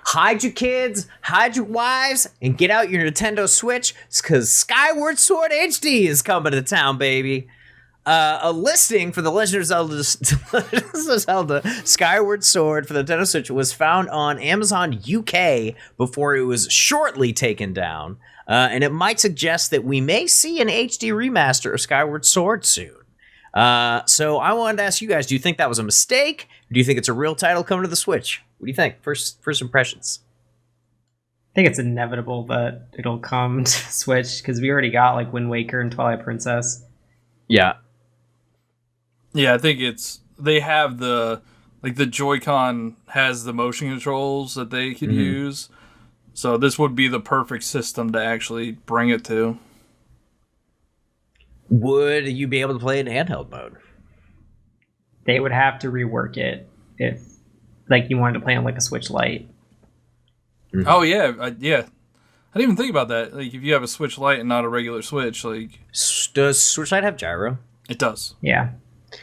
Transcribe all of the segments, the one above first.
hide your kids, hide your wives, and get out your Nintendo Switch, because Skyward Sword HD is coming to town, baby. A listing for the Legend of Zelda Skyward Sword for the Nintendo Switch was found on Amazon UK before it was shortly taken down, and it might suggest that we may see an HD remaster of Skyward Sword soon. So I wanted to ask you guys, do you think that was a mistake? Or do you think it's a real title coming to the Switch? What do you think? First impressions. I think it's inevitable that it'll come to Switch, because we already got like Wind Waker and Twilight Princess. Yeah. Yeah, I think they have the Joy-Con has the motion controls that they could use. So this would be the perfect system to actually bring it to. Would you be able to play it in handheld mode? They would have to rework it if like you wanted to play on like a Switch Lite. Oh yeah, yeah. I didn't even think about that. Like if you have a Switch Lite and not a regular Switch, like does Switch Lite have gyro? It does. Yeah.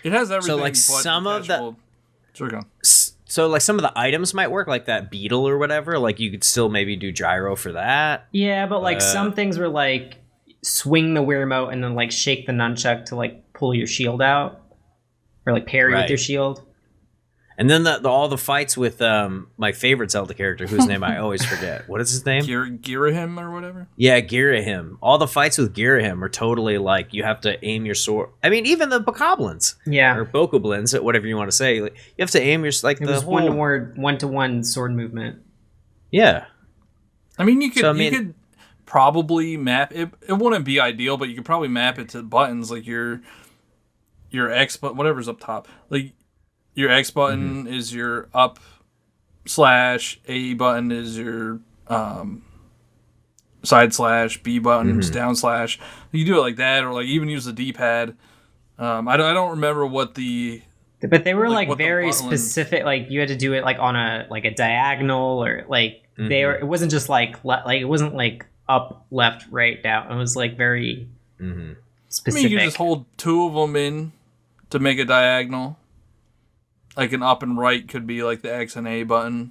It has everything. So like some of the Joy-Con. So like some of the items might work, like that beetle or whatever. Like you could still maybe do gyro for that. Yeah, but like some things were like swing the Wiimote and then like shake the nunchuck to like pull your shield out, or like parry with your shield. And then all the fights with my favorite Zelda character, whose name I always forget. What is his name? Girahim or whatever? Yeah, Girahim. All the fights with Girahim are totally like you have to aim your sword. I mean, even the Bokoblins. Yeah. Or Bokoblins, whatever you want to say. Like, you have to aim your... like it the was whole... one-to-one sword movement. Yeah. I mean, you could probably map... It wouldn't be ideal, but you could probably map it to buttons like your X button, whatever's up top. Like... Your X button is your up / A button is your side / B buttons down / You do it like that, or like even use the D-pad. I don't remember what the... But they were like very specific. Like you had to do it like on a diagonal, or like it wasn't just like it wasn't like up, left, right, down. It was like very specific. I mean, you can just hold two of them in to make a diagonal. Like an up and right could be like the X and A button.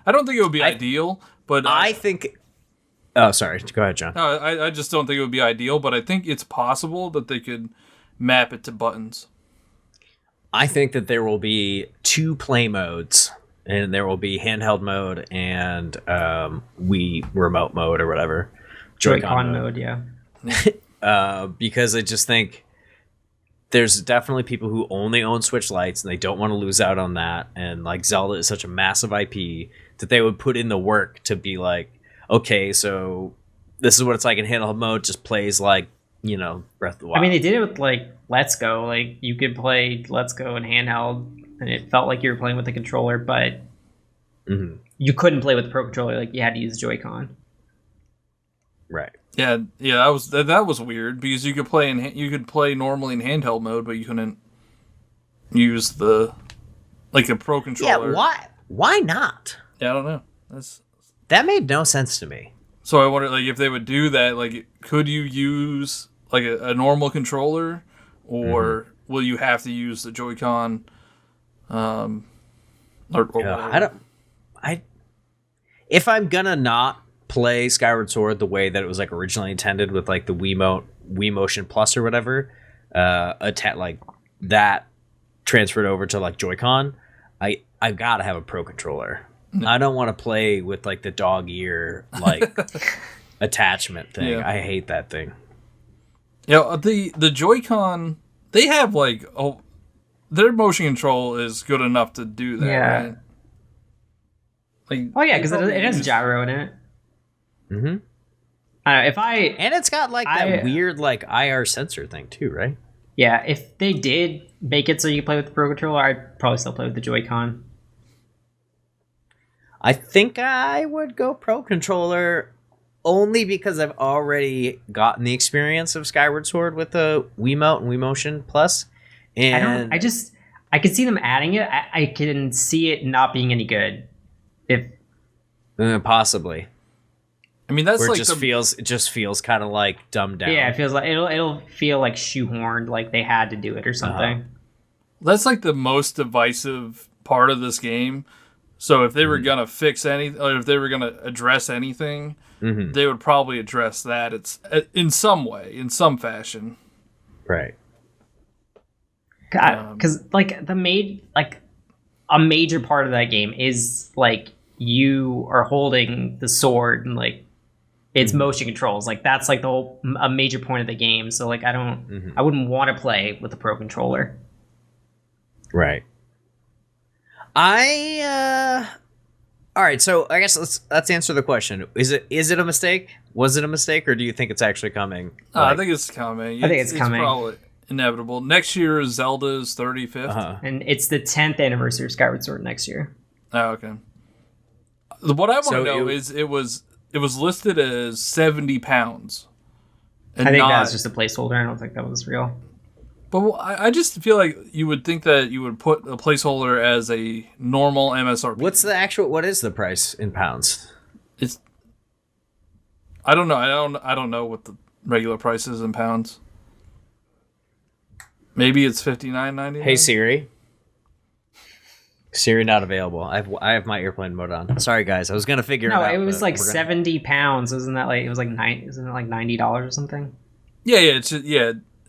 I don't think it would be ideal, but... I think... Oh, sorry. Go ahead, John. No, I just don't think it would be ideal, but I think it's possible that they could map it to buttons. I think that there will be 2 play modes, and there will be handheld mode and Wii remote mode or whatever. Joy-Con mode, yeah. Because I just think... There's definitely people who only own Switch Lites and they don't want to lose out on that. And like Zelda is such a massive IP that they would put in the work to be like, okay, so this is what it's like in handheld mode. Just plays like, Breath of the Wild. I mean, they did it with like Let's Go. Like you could play Let's Go in handheld and it felt like you were playing with the controller, but you couldn't play with the Pro Controller. Like you had to use Joy-Con. Right. Yeah, that was weird because you could play normally in handheld mode, but you couldn't use the Pro Controller. Yeah, why not? Yeah, I don't know. That made no sense to me. So I wonder, like, if they would do that, like, could you use like a normal controller, or will you have to use the Joy-Con? If I'm gonna not play Skyward Sword the way that it was like originally intended with like the Wii Motion Plus or whatever, like that transferred over to like Joy-Con, I've got to have a Pro Controller. I don't want to play with like the dog ear like attachment thing. Yeah. I hate that thing. Yeah, the Joy-Con, they have like their motion control is good enough to do that. Yeah. Right? Like, because it has gyro in it. And it's got like that weird like IR sensor thing too, right? Yeah, if they did make it so you play with the Pro Controller, I'd probably still play with the Joy-Con. I think I would go Pro Controller only because I've already gotten the experience of Skyward Sword with the Wiimote and Wii Motion Plus. And I could see them adding it. I can see it not being any good. Possibly. I mean, that's where like it just feels kind of like dumbed down. Yeah, it feels like it'll feel like shoehorned, like they had to do it or something. That's like the most divisive part of this game. So if they were gonna fix anything, or if they were gonna address anything, they would probably address that. It's in some way, in some fashion, right? Because like a major part of that game is like you are holding the sword and like its motion controls. Like that's like a major point of the game. So like I wouldn't want to play with a pro controller. Right. All right, so I guess let's answer the question. Is it a mistake? Was it a mistake, or do you think it's actually coming? I think it's coming. I think it's coming. It's probably inevitable. Next year is Zelda's 35th. And it's the 10th anniversary of Skyward Sword next year. Oh, okay. What I want to know is it was listed as 70 pounds. I think that was just a placeholder. I don't think that was real. But I just feel like you would think that you would put a placeholder as a normal MSRP. What is the price in pounds? I don't know. I don't know what the regular price is in pounds. Maybe it's $59.99. Hey Siri. Siri not available. I have my airplane mode on. Sorry guys, I was gonna figure it out. No, it was like 70 pounds. Isn't that like it was like isn't it like $90 or something? Yeah.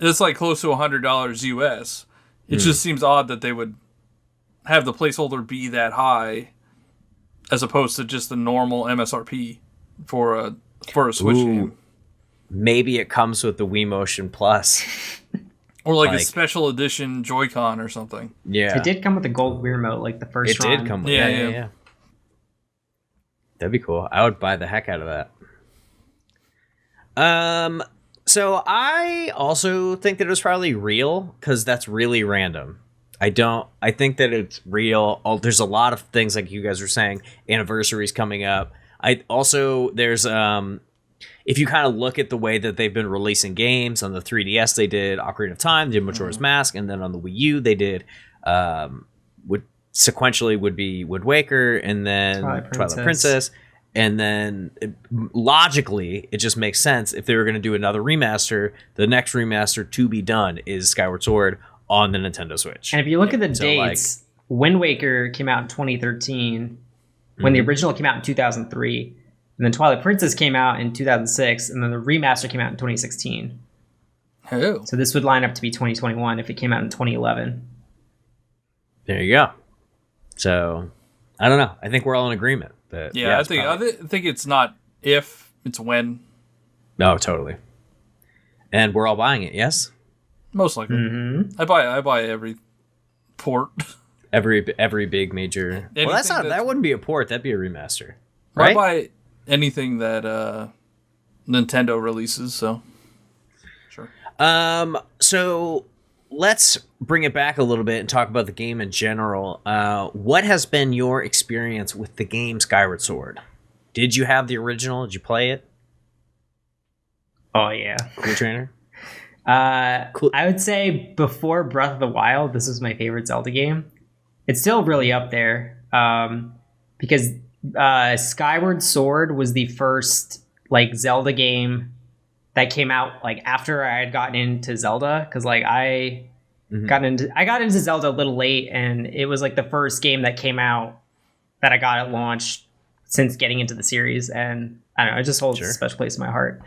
It's like close to $100 US. It just seems odd that they would have the placeholder be that high, as opposed to just the normal MSRP for a Switch game. Maybe it comes with the Wii Motion Plus, or like a special edition Joy-Con or something. Yeah, it did come with the gold Wii remote, like the first. It did come with yeah. That'd be cool. I would buy the heck out of that. So I also think that it was probably real, because that's really random. I think that it's real. There's a lot of things like you guys were saying. Anniversaries coming up. There's if you kind of look at the way that they've been releasing games on the 3DS, they did Ocarina of Time, they did Majora's Mask, and then on the Wii U they did sequentially would be Wind Waker, and then Twilight Princess. And then, logically, it just makes sense if they were going to do another remaster, the next remaster to be done is Skyward Sword on the Nintendo Switch. And if you look at the dates, Wind Waker came out in 2013, when the original came out in 2003, and then Twilight Princess came out in 2006, and then the remaster came out in 2016. Oh. So this would line up to be 2021 if it came out in 2011. There you go. So, I don't know. I think we're all in agreement. I think it's not if, it's when. No, totally. And we're all buying it, yes? Most likely. Mm-hmm. I buy every port. Every big major. Well, that wouldn't be a port. That'd be a remaster, right? I buy anything that Nintendo releases. So, sure. So let's bring it back a little bit and talk about the game in general. What has been your experience with the game Skyward Sword? Did you have the original? Did you play it? Oh yeah, Cooltrainer. Cool. I would say before Breath of the Wild, this was my favorite Zelda game. It's still really up there because Skyward Sword was the first like Zelda game that came out like after I had gotten into Zelda, because like I got into Zelda a little late, and it was like the first game that came out that I got at launch since getting into the series, and I don't know, it just holds a special place in my heart.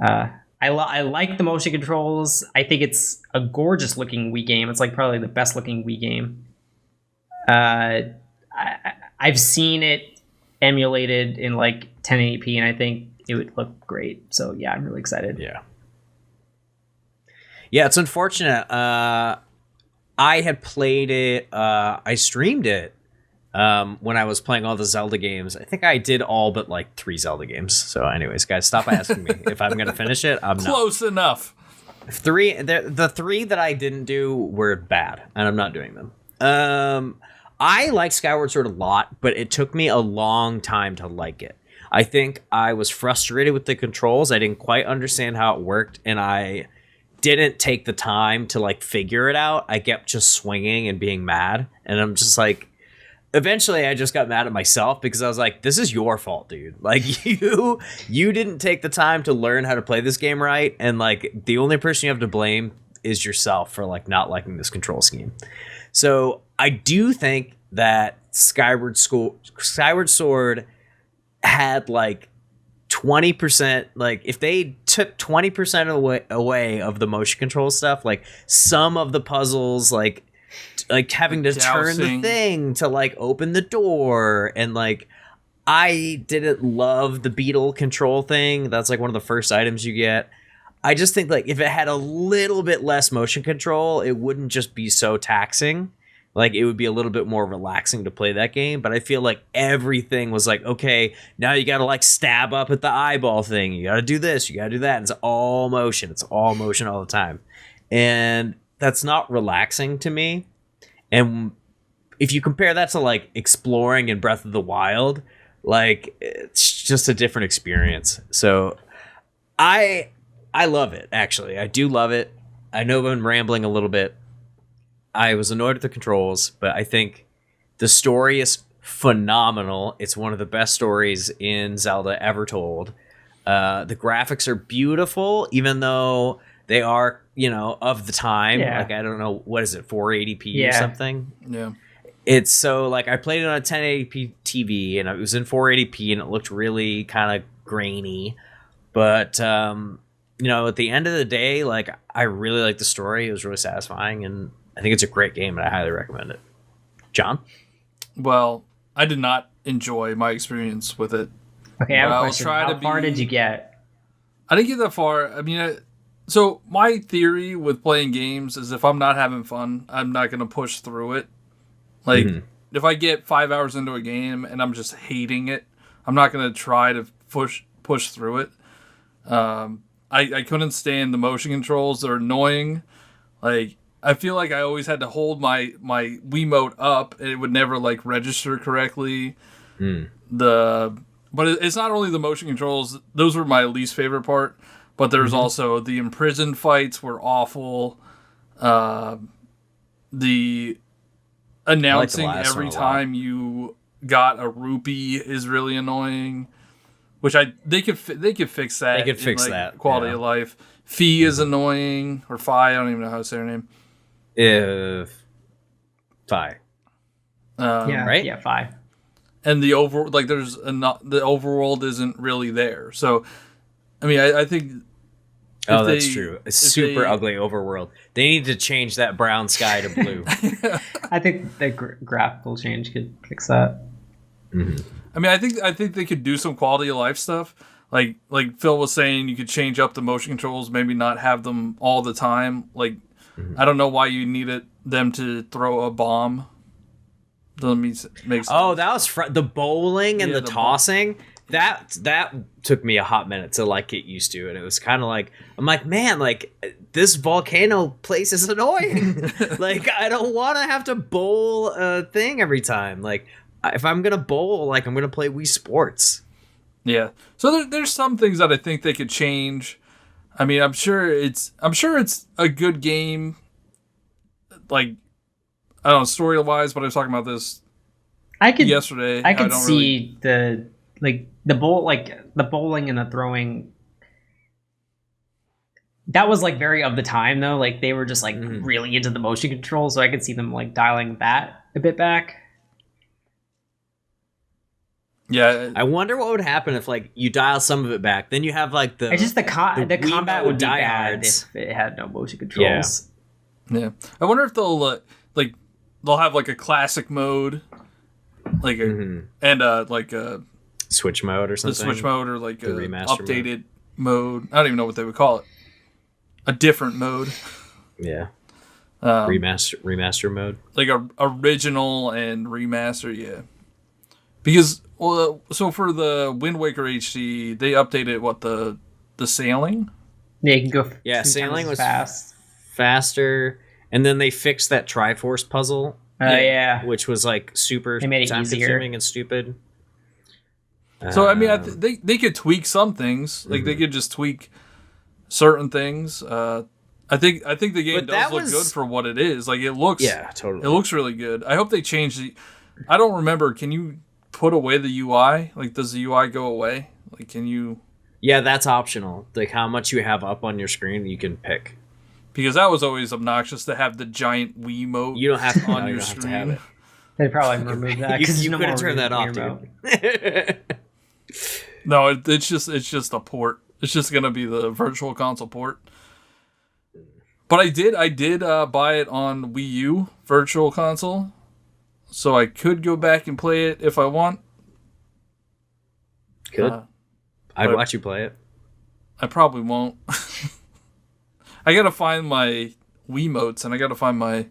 I like the motion controls. I think it's a gorgeous looking Wii game. It's like probably the best looking Wii game. I've seen it emulated in like 1080p, and I think it would look great. So yeah, I'm really excited. Yeah, it's unfortunate. I had played it. I streamed it when I was playing all the Zelda games. I think I did all but like 3 Zelda games. So anyways, guys, stop asking me if I'm going to finish it. I'm close enough. The 3 that I didn't do were bad, and I'm not doing them. I like Skyward Sword a lot, but it took me a long time to like it. I think I was frustrated with the controls. I didn't quite understand how it worked, and I didn't take the time to like figure it out. I kept just swinging and being mad, and I'm just like, eventually I just got mad at myself, because I was like, this is your fault, dude. Like you didn't take the time to learn how to play this game right, and like the only person you have to blame is yourself for like not liking this control scheme. So I do think that Skyward Sword had like 20%, like if they took 20% away of the motion control stuff, like some of the puzzles, like having to turn the thing to like open the door, and like I didn't love the beetle control thing. That's like one of the first items you get. I just think like if it had a little bit less motion control, it wouldn't just be so taxing. Like it would be a little bit more relaxing to play that game. But I feel like everything was like, okay, now you got to like stab up at the eyeball thing. You got to do this. You got to do that. It's all motion. It's all motion all the time. And that's not relaxing to me. And if you compare that to like exploring in Breath of the Wild, like it's just a different experience. So I love it, actually. I do love it. I know I'm rambling a little bit. I was annoyed with the controls, but I think the story is phenomenal. It's one of the best stories in Zelda ever told. The graphics are beautiful, even though they are, of the time. Yeah. Like, I don't know, what is it, 480p or something? Yeah. It's so, like, I played it on a 1080p TV, and it was in 480p, and it looked really kind of grainy. But, at the end of the day, like, I really liked the story. It was really satisfying, and I think it's a great game, and I highly recommend it. John? Well, I did not enjoy my experience with it. Okay, I have a question. How far did you get? I didn't get that far. I mean, so my theory with playing games is if I'm not having fun, I'm not going to push through it. Like, if I get 5 hours into a game and I'm just hating it, I'm not going to try to push through it. I couldn't stand the motion controls. They're annoying. Like, I feel like I always had to hold my Wiimote up, and it would never like register correctly. But it's not only the motion controls; those were my least favorite part. But there's also the imprisoned fights were awful. The announcing every time you got a rupee is really annoying. Which they could fix that. They could fix that quality of life. Fee is annoying, or Fi. I don't even know how to say her name. Fi. Right? Yeah, Fi. And the the overworld isn't really there. So, I mean, I think. That's true. A super ugly overworld. They need to change that brown sky to blue. I think the graphical change could fix that. I mean, I think they could do some quality of life stuff. Like Phil was saying, you could change up the motion controls, maybe not have them all the time. Like, I don't know why you needed them to throw a bomb. Doesn't make sense. Oh, that was the bowling and the tossing. That took me a hot minute to like get used to, and it was kind of like, I'm like, man, like this volcano place is annoying. Like, I don't want to have to bowl a thing every time. Like, if I'm gonna bowl, like I'm gonna play Wii Sports. Yeah. So there's some things that I think they could change. I mean, I'm sure it's a good game. Like, I don't know, story wise, but I was talking about this yesterday. I could see the bowling and the throwing. That was like very of the time though. Like they were just like really into the motion control, so I could see them like dialing that a bit back. Yeah, I wonder what would happen if like you dial some of it back. Then you have like the combat would be bad if it had no motion controls. Yeah. I wonder if they'll have like a classic mode, like a switch mode or something. The switch mode or like a updated mode. I don't even know what they would call it. A different mode. Yeah. Remaster mode. Like a original and remaster, yeah. Because so for the Wind Waker HD, they updated the sailing. Yeah, you can go. Yeah, sailing was faster, and then they fixed that Triforce puzzle. Yeah, which was like super time-consuming and stupid. So I mean, they could tweak some things. Like they could just tweak certain things. I think the game does look good for what it is. Like it looks. Yeah, totally. It looks really good. I hope they change the. I don't remember. Can you put away the UI? Like, does the UI go away? Like, can you? Yeah, that's optional. Like how much you have up on your screen, you can pick. Because that was always obnoxious to have the giant Wiimote. You don't have to on your screen. Have to have it. They probably removed that. You could have turned that off, dude. No, it's just a port. It's just gonna be the Virtual Console port. But I did buy it on Wii U Virtual Console, so I could go back and play it if I want. Good. I'd watch you play it. I probably won't. I gotta find my Wiimotes and I gotta find my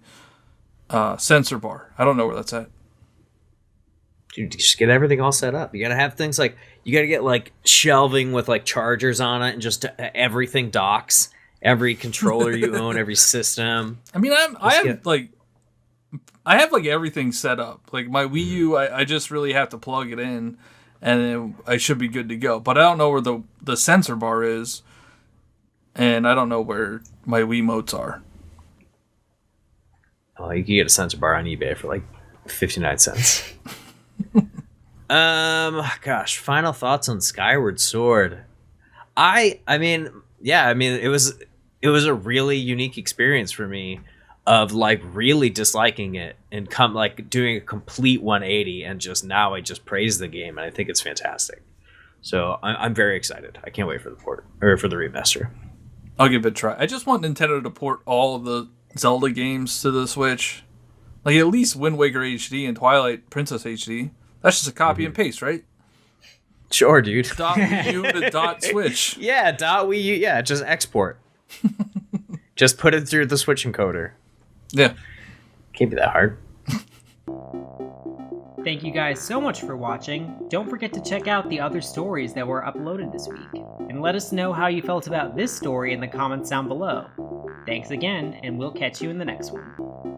sensor bar. I don't know where that's at. Dude, just get everything all set up. You gotta have things like, you gotta get like shelving with like chargers on it, and just everything docks. Every controller you own, every system. I mean, I have like everything set up. Like my Wii U, I just really have to plug it in, and then I should be good to go. But I don't know where the sensor bar is, and I don't know where my Wiimotes are. Oh, you can get a sensor bar on eBay for like 59 cents. Gosh, final thoughts on Skyward Sword. I mean, it was a really unique experience for me of like really disliking it and doing a complete 180, and now I just praise the game, and I think it's fantastic. So I'm very excited. I can't wait for the port or for the remaster. I'll give it a try. I just want Nintendo to port all of the Zelda games to the Switch. Like at least Wind Waker HD and Twilight Princess HD. That's just a copy and paste, right? Sure, dude. .Wii U to .Switch. Yeah, .Wii U. Yeah, just export. Just put it through the Switch encoder. Yeah. Can't be that hard. Thank you guys so much for watching. Don't forget to check out the other stories that were uploaded this week. And let us know how you felt about this story in the comments down below. Thanks again, and we'll catch you in the next one.